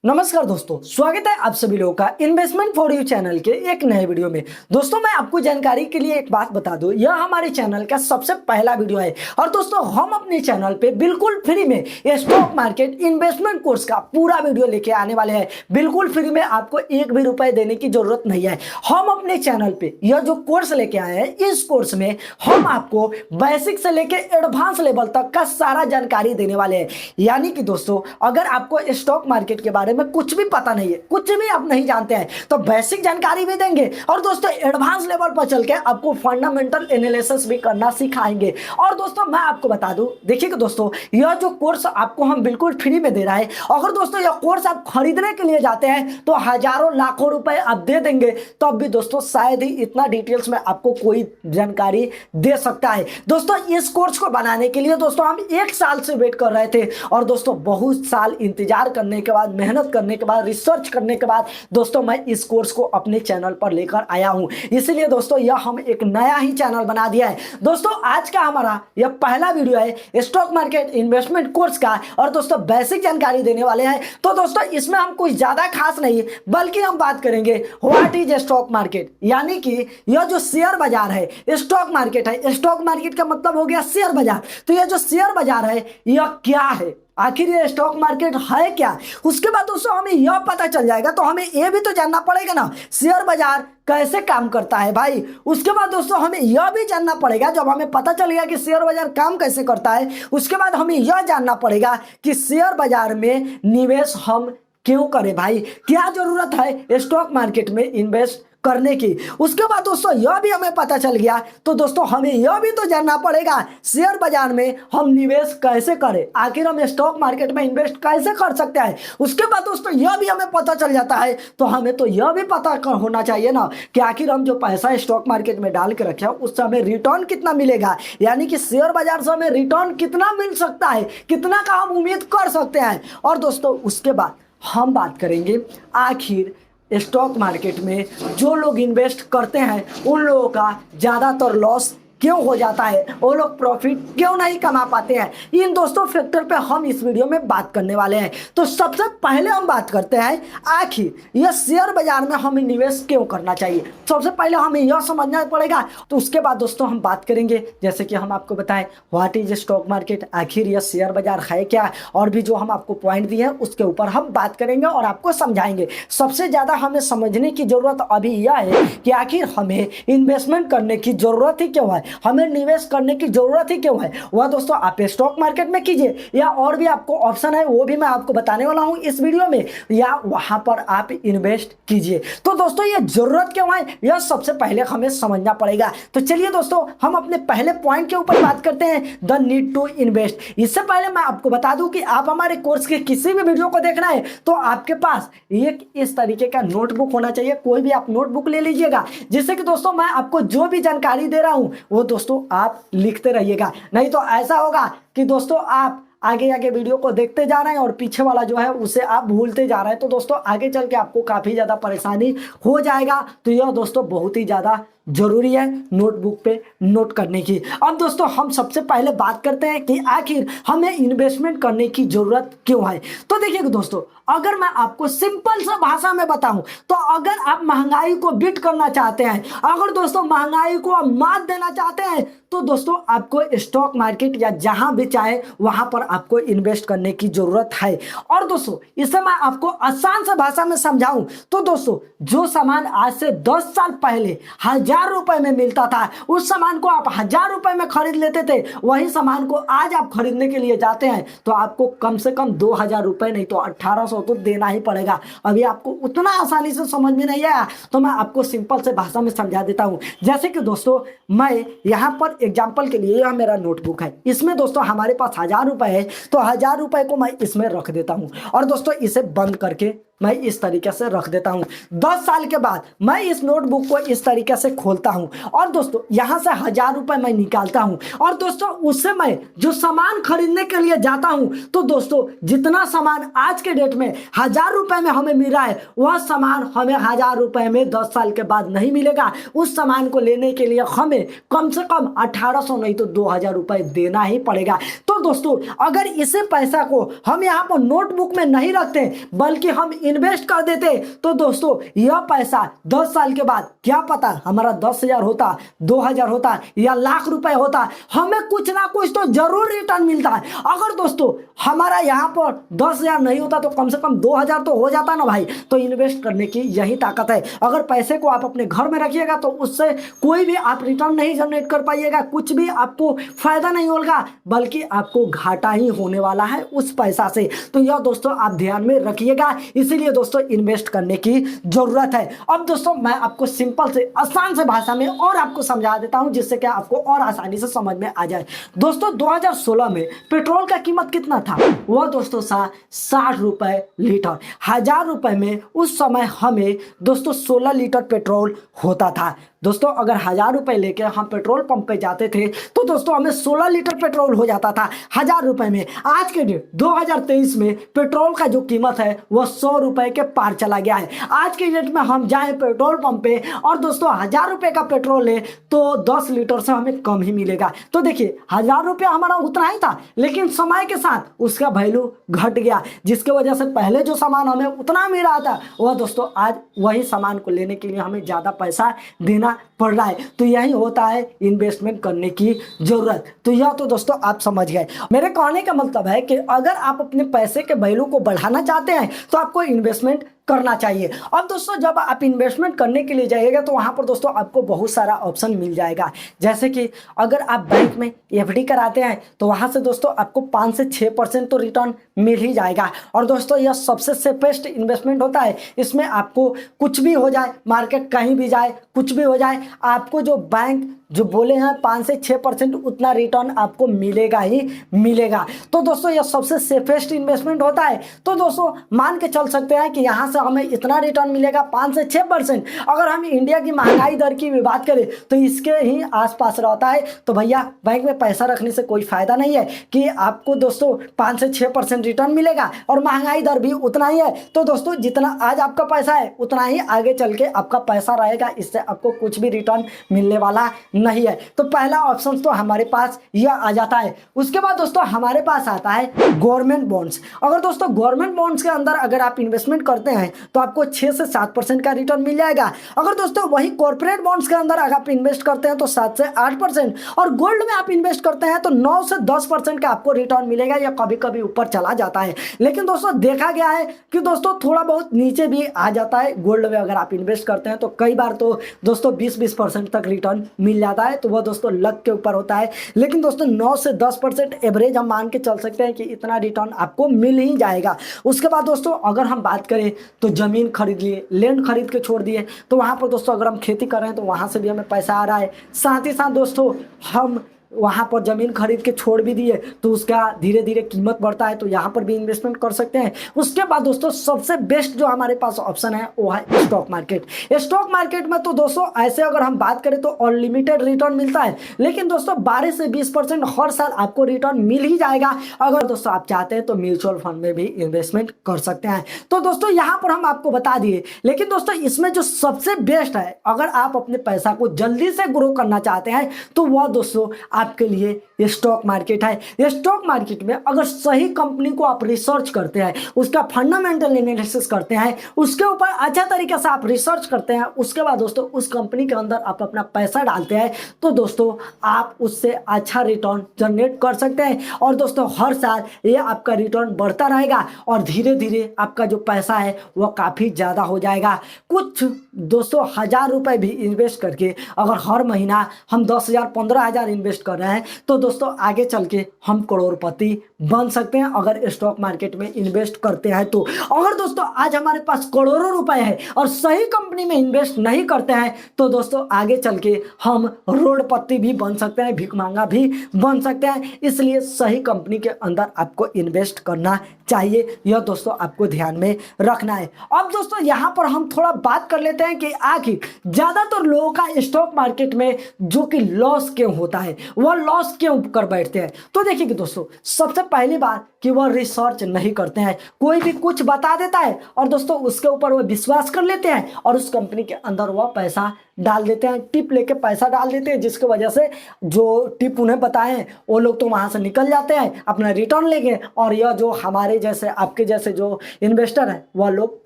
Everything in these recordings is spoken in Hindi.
नमस्कार दोस्तों, स्वागत है आप सभी लोगों का इन्वेस्टमेंट फॉर यू चैनल के एक नए वीडियो में। दोस्तों मैं आपको जानकारी के लिए एक बात बता दूं, यह हमारे चैनल का सबसे पहला वीडियो है। और दोस्तों हम अपने चैनल पे बिल्कुल फ्री में स्टॉक मार्केट इन्वेस्टमेंट कोर्स का पूरा वीडियो लेके आने वाले हैं। बिल्कुल फ्री में, आपको एक भी रुपए देने की जरूरत नहीं है। हम अपने चैनल पे यह जो कोर्स लेके आए हैं, इस कोर्स में हम आपको बेसिक से लेके एडवांस लेवल तक का सारा जानकारी देने वाले हैं। यानी कि दोस्तों अगर आपको स्टॉक मार्केट के बारे में कुछ भी पता नहीं है, कुछ भी आप नहीं जानते हैं, तो बेसिक जानकारी भी देंगे और दोस्तों एडवांस लेवल पर चल के आपको फंडामेंटल एनालिसिस भी करना सिखाएंगे। और दोस्तों मैं आपको बता दूं, देखिए दोस्तों यह जो कोर्स आपको हम बिल्कुल फ्री में दे रहा है। अगर दोस्तों यह कोर्स आप खरीदने के लिए जाते हैं तो हजारों लाखों रुपए आप दे देंगे, तो अब भी दोस्तों शायद ही इतना डिटेल्स में आपको कोई जानकारी दे सकता है। दोस्तों इस कोर्स को बनाने के लिए दोस्तों हम 1 साल से वेट कर रहे थे और दोस्तों बहुत साल इंतजार करने के बाद, मेहनत करने के बाद, रिसर्च करने के बाद दोस्तों मैं इस कोर्स को अपने चैनल पर लेकर आया हूं। इसलिए दोस्तों यह हम एक नया ही चैनल बना दिया है। दोस्तों आज का हमारा यह पहला वीडियो है स्टॉक मार्केट इन्वेस्टमेंट कोर्स का और दोस्तों बेसिक जानकारी देने वाले हैं। तो दोस्तों इसमें हम कुछ ज्यादा खास नहीं बल्कि हम बात करेंगे व्हाट इज स्टॉक मार्केट, यानी कि यह जो शेयर बाजार है, स्टॉक मार्केट है। स्टॉक मार्केट का मतलब हो गया शेयर बाजार। तो यह जो शेयर बाजार है यह क्या है, आखिर ये स्टॉक मार्केट है क्या। उसके बाद दोस्तों हमें यह पता चल जाएगा, तो हमें यह भी तो जानना पड़ेगा ना शेयर बाजार कैसे काम करता है भाई। उसके बाद दोस्तों हमें यह भी जानना पड़ेगा, जब हमें पता चल गया कि शेयर बाजार काम कैसे करता है, उसके बाद हमें यह जानना पड़ेगा कि शेयर बाजार में निवेश हम क्यों करें भाई, क्या जरूरत है स्टॉक मार्केट में इन्वेस्ट करने की। उसके बाद दोस्तों यह भी हमें पता चल गया, तो दोस्तों हमें यह भी तो जानना पड़ेगा शेयर बाजार में हम निवेश कैसे करें, आखिर हम स्टॉक मार्केट में इन्वेस्ट कैसे कर सकते हैं। उसके बाद दोस्तों यह भी हमें पता चल जाता है, तो हमें तो यह भी पता होना चाहिए ना कि आखिर हम जो पैसा स्टॉक मार्केट में डाल के रखे हैं उससे हमें रिटर्न कितना मिलेगा, यानी कि शेयर बाजार से हमें रिटर्न कितना मिल सकता है, कितना का हम उम्मीद कर सकते हैं। और दोस्तों उसके बाद हम बात करेंगे आखिर स्टॉक मार्केट में जो लोग इन्वेस्ट करते हैं उन लोगों का ज़्यादातर लॉस क्यों हो जाता है, वो लोग प्रॉफिट क्यों नहीं कमा पाते हैं। इन दोस्तों फैक्टर पे हम इस वीडियो में बात करने वाले हैं। तो सबसे पहले हम बात करते हैं आखिर यह शेयर बाजार में हमें निवेश क्यों करना चाहिए। सबसे पहले हमें यह समझना पड़ेगा, तो उसके बाद दोस्तों हम बात करेंगे, जैसे कि हम आपको बताएं व्हाट इज स्टॉक मार्केट, आखिर यह शेयर बाजार है क्या, और भी जो हम आपको पॉइंट दिए हैं उसके ऊपर हम बात करेंगे और आपको समझाएंगे। सबसे ज़्यादा हमें समझने की ज़रूरत अभी यह है कि आखिर हमें इन्वेस्टमेंट करने की ज़रूरत ही क्यों है, हमें निवेश करने की जरूरत ही क्यों है। वह दोस्तों आप स्टॉक मार्केट में कीजिए या और भी आपको ऑप्शन है, वो भी मैं आपको बताने वाला हूं इस वीडियो में, या वहां पर आप इन्वेस्ट कीजिए। तो दोस्तों ये जरूरत क्यों है, यह सबसे पहले हमें समझना पड़ेगा। तो चलिए दोस्तों हम अपने पहले पॉइंट के ऊपर बात करते हैं, द नीड टू इन्वेस्ट। इससे पहले मैं आपको बता दूं कि आप हमारे कोर्स के किसी भी वीडियो को देखना है तो आपके पास एक इस तरीके का नोटबुक होना चाहिए। कोई भी आप नोटबुक ले लीजिएगा, जिससे कि दोस्तों मैं आपको जो भी जानकारी दे रहा हूं वो दोस्तों आप लिखते रहिएगा। नहीं तो ऐसा होगा कि दोस्तों आप आगे आगे वीडियो को देखते जा रहे हैं और पीछे वाला जो है उसे आप भूलते जा रहे हैं, तो दोस्तों आगे चल के आपको काफ़ी ज़्यादा परेशानी हो जाएगा। तो यह दोस्तों बहुत ही ज़्यादा जरूरी है नोटबुक पे नोट करने की। अब दोस्तों हम सबसे पहले बात करते हैं कि आखिर हमें इन्वेस्टमेंट करने की जरूरत क्यों है। तो देखिए दोस्तों अगर मैं आपको सिंपल सा भाषा में बताऊं, तो अगर आप महंगाई को बीट करना चाहते हैं, अगर दोस्तों महंगाई को आप मात देना चाहते हैं, तो दोस्तों आपको स्टॉक मार्केट या जहां भी चाहे वहां पर आपको इन्वेस्ट करने की जरूरत है। और दोस्तों इसे मैं आपको आसान सा भाषा में समझाऊं, तो दोस्तों जो सामान आज से 10 साल पहले 1000 रुपए में मिलता था, उस सामान को आप 1000 रुपए में खरीद लेते थे, वही सामान को आज आप खरीदने के लिए जाते हैं तो आपको कम से कम 2000 रुपए नहीं तो 1800 तो देना ही पड़ेगा। अभी आपको उतना आसानी से समझ में नहीं आया तो मैं आपको सिंपल से भाषा में समझा देता हूं। जैसे कि दोस्तों मैं यहां पर एग्जांपल के लिए, यह मेरा नोटबुक है, इसमें दोस्तों हमारे पास 1000 रुपए है, तो 1000 रुपए को मैं इसमें रख देता हूं और दोस्तों इसे बंद करके मैं इस तरीके से रख देता हूँ। 10 साल के बाद मैं इस नोटबुक को इस तरीके से खोलता हूँ और दोस्तों यहाँ से 1000 रुपये मैं निकालता हूँ और दोस्तों उससे मैं जो सामान खरीदने के लिए जाता हूँ, तो दोस्तों जितना सामान आज के डेट में 1000 रुपये में हमें मिल रहा है, वह सामान हमें 1000 रुपये में 10 साल के बाद नहीं मिलेगा। उस सामान को लेने के लिए हमें कम से कम 1800 नहीं तो 2000 रुपये देना ही पड़ेगा। तो दोस्तों अगर इसे पैसा को हम यहाँ पर नोटबुक में नहीं रखते बल्कि हम इन्वेस्ट कर देते, तो दोस्तों यह पैसा 10 साल के बाद क्या पता हमारा 10,000 होता, 2000 होता या लाख रुपए होता, हमें कुछ ना कुछ तो जरूर रिटर्न मिलता है। अगर दोस्तों हमारा यहाँ पर 10,000 नहीं होता तो कम से कम 2000 तो हो जाता ना भाई। तो इन्वेस्ट करने की यही ताकत है। अगर पैसे को आप अपने घर में रखिएगा तो उससे कोई भी आप रिटर्न नहीं जनरेट कर पाइएगा, कुछ भी आपको फायदा नहीं होगा, बल्कि आपको घाटा ही होने वाला है उस पैसा से। तो यह दोस्तों आप ध्यान में रखिएगा, इसीलिए दोस्तों इन्वेस्ट करने की जरूरत है। अब दोस्तों मैं आपको सिंपल से आसान से भाषा में और आपको समझा देता हूं जिससे कि आपको और आसानी से समझ में आ जाए। दोस्तों 2016 में पेट्रोल का कीमत कितना था? वह दोस्तों 60 रुपए लीटर। 1000 रुपए में उस समय हमें दोस्तों 16 लीटर पेट्रोल होता था। दोस्तों अगर 1000 रुपए लेके हम पेट्रोल पंप पे जाते थे तो दोस्तों हमें 16 लीटर पेट्रोल हो जाता था 1000 रुपए में। आज के डेट 2023 में पेट्रोल का जो कीमत है वह 100 रुपए के पार चला गया है। आज के डेट में हम जाए पेट्रोल पंप पे और दोस्तों 1000 रुपए का पेट्रोल ले तो 10 लीटर से हमें कम ही मिलेगा। तो देखिए 1000 रुपया हमारा उतना ही था, लेकिन समय के साथ उसका वैल्यू घट गया, जिसके वजह से पहले जो सामान हमें उतना मिल रहा था वह दोस्तों आज वही सामान को लेने के लिए हमें ज़्यादा पैसा देना पड़ रहा है। तो यही होता है इन्वेस्टमेंट करने की जरूरत। तो यह तो दोस्तों आप समझ गए। मेरे कहने का मतलब है कि अगर आप अपने पैसे के वैल्यू को बढ़ाना चाहते हैं तो आपको इन्वेस्टमेंट करना चाहिए। अब दोस्तों जब आप इन्वेस्टमेंट करने के लिए जाइएगा तो वहाँ पर दोस्तों आपको बहुत सारा ऑप्शन मिल जाएगा। जैसे कि अगर आप बैंक में एफडी कराते हैं तो वहाँ से दोस्तों आपको 5 से 6% तो रिटर्न मिल ही जाएगा। और दोस्तों यह सबसे सेफेस्ट इन्वेस्टमेंट होता है। इसमें आपको कुछ भी हो जाए, मार्केट कहीं भी जाए, कुछ भी हो जाए, आपको जो बैंक जो बोले हैं 5 से 6% उतना रिटर्न आपको मिलेगा ही मिलेगा। तो दोस्तों यह सबसे सेफेस्ट इन्वेस्टमेंट होता है। तो दोस्तों मान के चल सकते हैं कि यहाँ से हमें इतना रिटर्न मिलेगा 5 से 6%। अगर हम इंडिया की महंगाई दर की भी बात करें तो इसके ही आसपास रहता है। तो भैया बैंक में पैसा रखने से कोई फायदा नहीं है कि आपको दोस्तों 5 से 6% रिटर्न मिलेगा और महंगाई दर भी उतना ही है। तो दोस्तों जितना आज आपका पैसा है उतना ही आगे चल के आपका पैसा रहेगा, इससे आपको कुछ भी रिटर्न मिलने वाला नहीं है। तो पहला ऑप्शन तो हमारे पास यह आ जाता है। उसके बाद दोस्तों हमारे पास आता है गवर्नमेंट बॉन्ड्स। अगर दोस्तों गवर्नमेंट बॉन्ड्स के अंदर अगर आप इन्वेस्टमेंट करते हैं तो आपको 6 से 7% का रिटर्न मिल जाएगा। अगर दोस्तों वही कॉर्पोरेट बॉन्ड्स के अंदर अगर आप इन्वेस्ट करते हैं तो 7 से 8%, और गोल्ड में आप इन्वेस्ट करते हैं तो 9 से 10% का आपको रिटर्न मिलेगा, या कभी कभी ऊपर चला जाता है। लेकिन दोस्तों देखा गया है कि दोस्तों थोड़ा बहुत नीचे भी आ जाता है। गोल्ड में अगर आप इन्वेस्ट करते हैं तो कई बार तो दोस्तों 20% तक रिटर्न मिल जाता है। तो वह दोस्तों लक के ऊपर होता है। लेकिन दोस्तों 9 से 10% एवरेज हम मान के चल सकते हैं कि इतना रिटर्न आपको मिल ही जाएगा। उसके बाद दोस्तों अगर हम बात करें तो जमीन खरीद लिए, लैंड खरीद के छोड़ दिए, तो वहाँ पर दोस्तों अगर हम खेती कर रहे हैं तो वहाँ से भी हमें पैसा आ रहा है। साथ ही साथ दोस्तों हम वहाँ पर ज़मीन खरीद के छोड़ भी दिए तो उसका धीरे धीरे कीमत बढ़ता है, तो यहाँ पर भी इन्वेस्टमेंट कर सकते हैं। उसके बाद दोस्तों सबसे बेस्ट जो हमारे पास ऑप्शन है वो है स्टॉक मार्केट। स्टॉक मार्केट में तो दोस्तों ऐसे अगर हम बात करें तो अनलिमिटेड रिटर्न मिलता है, लेकिन दोस्तों 12 से 20% हर साल आपको रिटर्न मिल ही जाएगा। अगर दोस्तों आप चाहते हैं तो म्यूचुअल फंड में भी इन्वेस्टमेंट कर सकते हैं। तो दोस्तों यहाँ पर हम आपको बता दिए, लेकिन दोस्तों इसमें जो सबसे बेस्ट है अगर आप अपने पैसा को जल्दी से ग्रो करना चाहते हैं तो वह दोस्तों आपके लिए ये स्टॉक मार्केट है। स्टॉक मार्केट में अगर सही कंपनी को आप रिसर्च करते हैं, उसका फंडामेंटल एनालिसिस करते हैं, उसके ऊपर अच्छा तरीके से आप रिसर्च करते हैं, उसके बाद दोस्तों उस कंपनी के अंदर आप अपना पैसा डालते हैं, तो दोस्तों आप उससे अच्छा रिटर्न जनरेट कर सकते हैं। और दोस्तों हर साल ये आपका रिटर्न बढ़ता रहेगा और धीरे धीरे आपका जो पैसा है वह काफ़ी ज़्यादा हो जाएगा। कुछ दोस्तों 1000 रुपये भी इन्वेस्ट करके अगर हर महीना हम 10,000 15,000 इन्वेस्ट कर रहे हैं तो दोस्तों आगे चल के हम करोड़पति बन सकते हैं अगर स्टॉक मार्केट में इन्वेस्ट करते हैं। तो अगर दोस्तों आज हमारे पास करोड़ों रुपए है और सही कंपनी कंपनी में इन्वेस्ट नहीं करते हैं तो दोस्तों आगे चल के हम रोड पत्ती भी बन सकते हैं, भीख मांगा भी बन सकते हैं। इसलिए सही कंपनी के अंदर आपको इन्वेस्ट करना चाहिए, यह दोस्तों आपको ध्यान में रखना है। अब दोस्तों यहाँ पर हम थोड़ा बात कर लेते हैं कि आखिर ज़्यादातर लोगों का स्टॉक मार्केट में जो कि लॉस क्यों होता है, वह लॉस क्यों कर बैठते हैं। तो देखिए कि दोस्तों सबसे पहली बात कि वह रिसर्च नहीं करते हैं, कोई भी कुछ बता देता है और दोस्तों उसके ऊपर वह विश्वास कर लेते हैं और उस कंपनी के अंदर वह पैसा डाल देते हैं, टिप लेके पैसा डाल देते हैं, जिसकी वजह से जो टिप उन्हें बताएं वो लोग तो वहां से निकल जाते हैं अपना रिटर्न लेके, और यह जो हमारे जैसे आपके जैसे जो इन्वेस्टर हैं वह लोग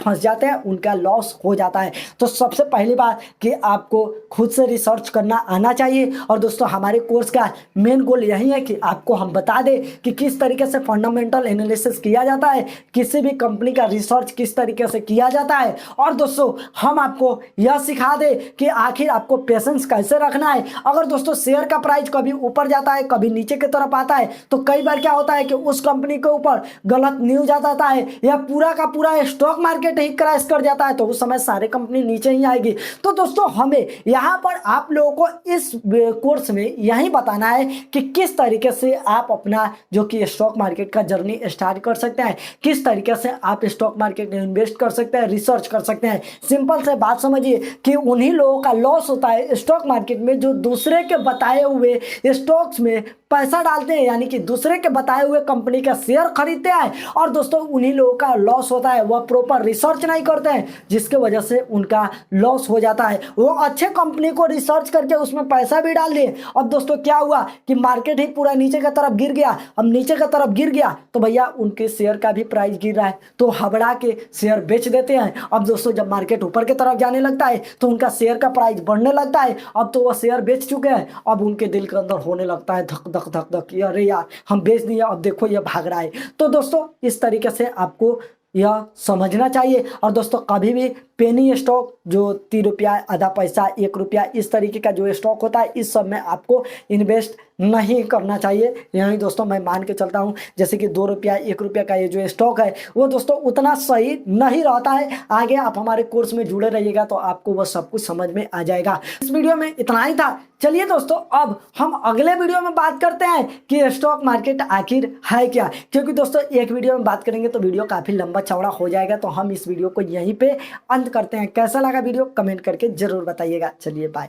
फंस जाते हैं, उनका लॉस हो जाता है। तो सबसे पहली बात कि आपको खुद से रिसर्च करना आना चाहिए। और दोस्तों हमारे कोर्स का मेन गोल यही है कि आपको हम बता दें कि किस तरीके से फंडामेंटल एनालिसिस किया जाता है, किसी भी कंपनी का रिसर्च किस तरीके से किया जाता है, और दोस्तों हम आपको यह सिखा दें कि आखिर आपको पेशेंस कैसे रखना है। अगर दोस्तों शेयर का प्राइस कभी ऊपर जाता है कभी नीचे की तरफ आता है तो कई बार क्या होता है कि उस कंपनी के ऊपर गलत न्यूज आ जाता है या पूरा का पूरा स्टॉक मार्केट ही क्रैश कर जाता है, तो उस समय सारे कंपनी नीचे ही आएगी। तो दोस्तों हमें यहाँ पर आप लोगों को इस कोर्स में यही बताना है कि किस तरीके से आप अपना जो कि स्टॉक मार्केट का जर्नी स्टार्ट कर सकते हैं, किस तरीके से आप स्टॉक मार्केट में इन्वेस्ट कर सकते हैं, रिसर्च कर सकते हैं। सिंपल से बात समझिए कि उन्हीं लोगों का लॉस होता है स्टॉक मार्केट में जो दूसरे के बताए हुए स्टॉक्स में पैसा डालते हैं, यानी कि दूसरे के बताए हुए कंपनी का शेयर खरीदते हैं, और दोस्तों उन्हीं लोगों का लॉस होता है, वह प्रॉपर रिसर्च नहीं करते हैं जिसके वजह से उनका लॉस हो जाता है। वो अच्छे कंपनी को रिसर्च करके उसमें पैसा भी डाल दिए, अब दोस्तों क्या हुआ कि मार्केट ही पूरा नीचे की तरफ गिर गया। अब नीचे की तरफ गिर गया तो भैया उनके शेयर का भी प्राइस गिर रहा है तो हबड़ा के शेयर बेच देते हैं। अब दोस्तों जब मार्केट ऊपर की तरफ जाने लगता है तो उनका शेयर का प्राइस बढ़ने लगता है, अब तो वह शेयर बेच चुके हैं, अब उनके दिल के अंदर होने लगता है धक धक धक धक, अरे यार हम बेच दिए अब देखो ये भाग रहा है। तो दोस्तों इस तरीके से आपको यह समझना चाहिए। और दोस्तों कभी भी पेनी स्टॉक जो 3 रुपया, आधा पैसा, 1 रुपया, इस तरीके का जो स्टॉक होता है इस सब में आपको इन्वेस्ट नहीं करना चाहिए। यही दोस्तों मैं मान के चलता हूँ जैसे कि 2 रुपया, 1 रुपया का ये जो स्टॉक है वो दोस्तों उतना सही नहीं रहता है। आगे आप हमारे कोर्स में जुड़े रहिएगा तो आपको वो सब कुछ समझ में आ जाएगा। इस वीडियो में इतना ही था। चलिए दोस्तों अब हम अगले वीडियो में बात करते हैं कि स्टॉक मार्केट आखिर है क्या, क्योंकि दोस्तों एक वीडियो में बात करेंगे तो वीडियो काफ़ी लंबा चौड़ा हो जाएगा। तो हम इस वीडियो को यहीं पे अंत करते हैं। कैसा लगा वीडियो कमेंट करके जरूर बताइएगा। चलिए बाय।